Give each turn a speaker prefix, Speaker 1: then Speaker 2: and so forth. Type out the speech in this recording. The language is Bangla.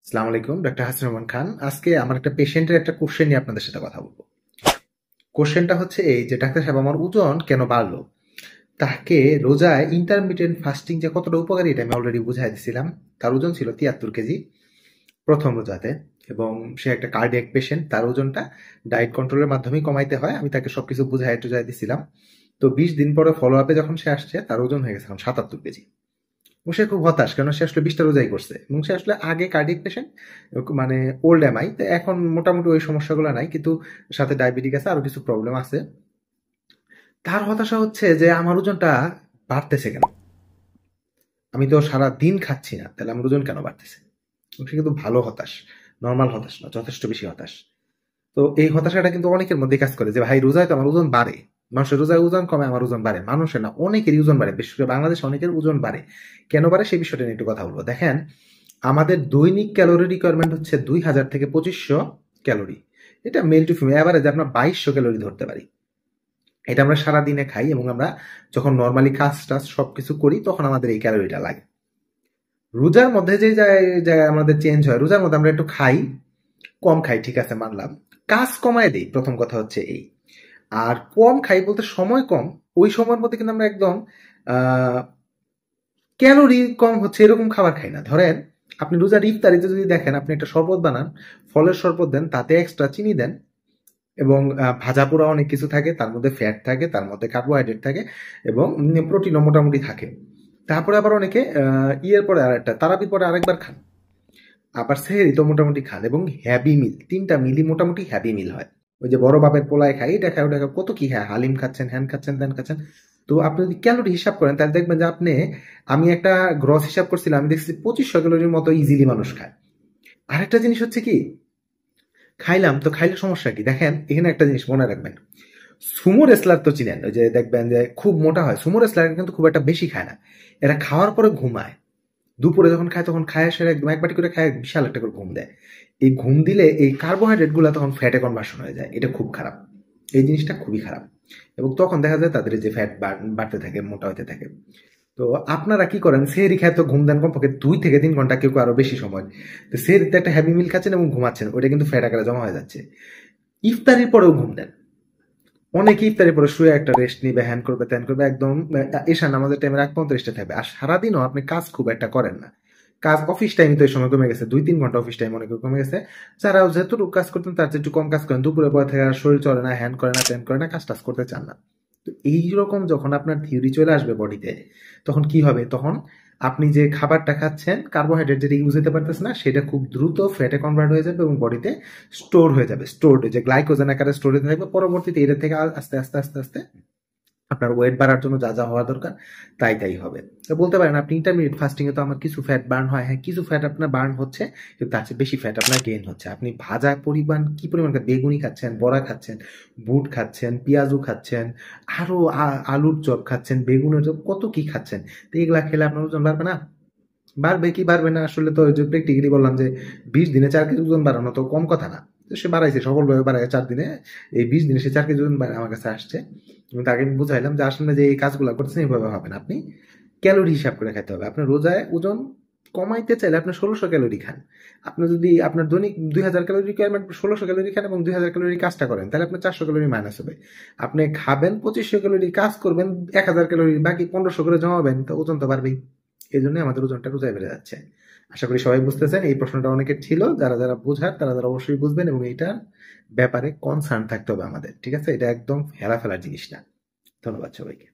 Speaker 1: আসসালামু আলাইকুম, ডক্টর হাসান রহমান খান। আজকে আমার একটা পেশেন্টের একটা কোশ্চেন নিয়ে আপনাদের সাথে কথা বলবো। কোশ্চেনটা হচ্ছে এই যে, ডাক্তার সাহেব আমার ওজন কেন বাড়লো? তাকে রোজায় ইন্টারমিটেন্ট ফাস্টিং যে কতটা উপকারী এটা আমি অলরেডি বুঝাই দিছিলাম। তার ওজন ছিল 73 কেজি প্রথম রোজাতে, এবং সে একটা কার্ডিয়াক পেশেন্ট। তার ওজনটা ডায়েট কন্ট্রোলের মাধ্যমেই কমাইতে হয়। আমি তাকে সবকিছু বুঝাই টুজাই দিছিলাম। তো 20 দিন পরে ফলো আপে যখন সে আসছে, তার ওজন হয়ে গেছে এখন 77 কেজি। এবং সে খুব হতাশ, কারণ সে আসলে 20টা রোজাই করছে এবং সে আসলে আগে কার্ডিয়াক পেশেন্ট, মানে ওল্ড এমআই। তো এখন মোটামুটি ওই সমস্যাগুলো নাই, কিন্তু সাথে ডায়াবেটিক আছে, আরো কিছু প্রবলেম আছে। তার হতাশা হচ্ছে যে আমার ওজনটা বাড়তেছে কেন? আমি তো সারা দিন খাচ্ছি না, তাহলে আমার ওজন কেন বাড়তেছে? এবং সে কিন্তু ভালো হতাশ, নর্মাল হতাশ না, যথেষ্ট বেশি হতাশ। তো এই হতাশাটা কিন্তু অনেকের মধ্যে কাজ করে যে, ভাই রোজায় তো আমার ওজন বাড়ে, মানুষের রোজায় ওজন কমে, আমার ওজন বাড়ে। মানুষের না, অনেকেরই ওজন বাড়ে, বিশেষ করে বাংলাদেশে অনেকের ওজন বাড়ে। কেন বাড়ে সেই বিষয়টা নিয়ে একটু কথা বলবো। দেখেন, আমাদের দৈনিক ক্যালোরি রিকোয়ারমেন্ট হচ্ছে 2000 থেকে 2500 ক্যালোরি। এটা মেল টু ফিমেল অ্যাভারেজ আমরা 2200 ক্যালোরি ধরতে পারি। এটা আমরা সারাদিনে খাই, এবং আমরা যখন নর্মালি কাজ টাজ সবকিছু করি তখন আমাদের এই ক্যালোরিটা লাগে। রোজার মধ্যে যে জায়গায় আমাদের চেঞ্জ হয়, রোজার মধ্যে আমরা একটু খাই, কম খাই, ঠিক আছে মানলাম। কাজ কমায় দেই, প্রথম কথা হচ্ছে এই। আর কম খাই বলতে সময় কম, ওই সময়ের মধ্যে কিন্তু আমরা একদম ক্যালোরি কম হচ্ছে এরকম খাবার খাই না। ধরেন, আপনি রোজার ইফতারিতে যদি দেখেন, আপনি একটা শরবত বানান, ফলের শরবত দেন, তাতে এক্সট্রা চিনি দেন, এবং ভাজা পোড়া অনেক কিছু থাকে, তার মধ্যে ফ্যাট থাকে, তার মধ্যে কার্বোহাইড্রেট থাকে, এবং প্রোটিনও মোটামুটি থাকে। তারপরে আবার অনেকে ইয়ের পরে আরেকটা, তারাবির পরে আরেকবার খান, আবার সেহেরি তো মোটামুটি খান, এবং হ্যাভি মিল, 3টা মিলই মোটামুটি হ্যাভি মিল হয়। ওই যে বড় বাপের পোলায় খায়, এটা খায়, ওটা খায়, কত কি খায়, হালিম খাচ্ছেন, হ্যান খাচ্ছেন, ত্যান খাচ্ছেন। তো আপনি যদি ক্যালোরি হিসাব করেন, তাহলে দেখবেন যে আপনি, আমি একটা গ্রস হিসাব করছিলাম, আমি দেখছি 2500 ক্যালোরির মতো ইজিলি মানুষ খায়। আরেকটা জিনিস হচ্ছে কি, খাইলাম তো খাইলে সমস্যা কি? দেখেন, এখানে একটা জিনিস মনে রাখবেন। সুমো রেসলার তো চিনেন, ওই যে দেখবেন যে খুব মোটা হয়, সুমো রেসলার কিন্তু খুব একটা বেশি খায় না। এরা খাওয়ার পরে ঘুমায়, দুপুরে যখন খায় তখন খায় সেরে একদম এক বাটি করে খায়, বিশাল একটা করে ঘুম দেয়। এই ঘুম দিলে এই কার্বোহাইড্রেট গুলা তখন ফ্যাটে কনভার্সন হয়ে যায়, এটা খুব খারাপ। এই জিনিসটা খুবই খারাপ। এবং তখন দেখা যায় তাদের যে ফ্যাট বাড়তে থাকে, মোটা হতে থাকে। তো আপনারা কি করেন, সেহরি খায় তো ঘুম দেন কমপক্ষে 2 থেকে 3 ঘন্টা, কেউ কেউ আরো বেশি সময়। তো সেহরিতে একটা হ্যাভি মিল খাচ্ছেন এবং ঘুমাচ্ছেন, ওইটা কিন্তু ফ্যাট আকারে জমা হয়ে যাচ্ছে। ইফতারির পরেও ঘুম দেন, অনেকে ইফতারের পরে শুয়ে একটা রেস্ট নিবে, হ্যান করবে, ত্যান করবে, একদম এশা নামাজের টাইমের আগ পর্যন্ত রেস্টে থাকবে। আর সারাদিনও আপনি কাজ খুব একটা করেন না। কাজ, অফিস টাইম তো এই সময় কমে গেছে, 2-3 ঘন্টা অফিস টাইম অনেক কমে গেছে। যারা যেহেতু কাজ করতেন তার চেয়ে একটু কম কাজ করেন, দুপুরে পরে থেকে আর শরীর চলে না, হ্যান করে না, ত্যান করে না, কাজ টাজ করতে চান না। তো এইরকম যখন আপনার থিওরি চলে আসবে বডিতে, তখন কি হবে? তখন আপনি যে খাবারটা খাচ্ছেন, কার্বোহাইড্রেট যেটা ইউজ হতে পারতেছে না, সেটা খুব দ্রুত ফ্যাটে কনভার্ট হয়ে যাবে এবং বডিতে স্টোর হয়ে যাবে। স্টোরড, যে গ্লাইকোজেন আকারে স্টোর হতে থাকবে। পরবর্তীতে এটা থেকে আস্তে আস্তে আস্তে আস্তে আপনার ওয়েট বাড়ার জন্য যা যা হওয়া দরকার তাই তাই হবে। তো বলতে পারেন আপনি ইন্টারমিডিয়েট ফাস্টিং এ তো আমার কিছু ফ্যাট বার্ন হয়, হ্যাঁ কিছু ফ্যাট আপনার বার্ন হচ্ছে, কিন্তু তার চেয়ে বেশি ফ্যাট আপনার গেইন হচ্ছে। আপনি ভাজা পরিমাণ কি পরিমাণ বেগুনি খাচ্ছেন, বড়া খাচ্ছেন, বুট খাচ্ছেন, পেঁয়াজু খাচ্ছেন, আরো আলুর চপ খাচ্ছেন, বেগুনের চপ, কত কি খাচ্ছেন। তো এগুলা খেলে আপনার ওজন বাড়বে না? বাড়বে কি বাড়বে না, আসলে তো ওই যে প্র্যাকটিক্যালি বললাম যে 20 দিনে 4 কেজি ওজন বাড়ানো তো কম কথা না। তো সে বাড়াইছে, সফলভাবে বাড়ায় 4 দিনে, এই 20 দিনে সে 4 কেজি ওজন আমার কাছে আসছে। এবং তাকে আমি বুঝাইলাম যে আসলে যে এই কাজগুলো করতেছেন এইভাবে হবে না, আপনি ক্যালোরি হিসাব করে খেতে হবে। আপনার রোজায় ওজন কমাইতে চাইলে আপনি 1600 ক্যালোরি খান। আপনি যদি আপনার দৈনিক 2000 ক্যালোরি রিকোয়ারমেন্ট, 1600 ক্যালোরি খান এবং 2000 ক্যালোরি কাজটা করেন, তাহলে আপনার 400 ক্যালোরি মাইনাস হবে। আপনি খাবেন 2500 ক্যালোরি, কাজ করবেন 1000 ক্যালোরি, বাকি 1500 করে জমাবেন, তো ওজন তো বাড়বেই। এই জন্য আমাদের ওজনটা রোজায় বেড়ে যাচ্ছে। আশা করি সবাই বুঝতেছেন। এই প্রশ্নটা অনেকের ছিল, যারা যারা বোঝার তারা তারা অবশ্যই বুঝবেন, এবং এইটার ব্যাপারে কনসার্ন থাকতে হবে আমাদের, ঠিক আছে? এটা একদম হেলা ফেলার জিনিস না। ধন্যবাদ সবাইকে।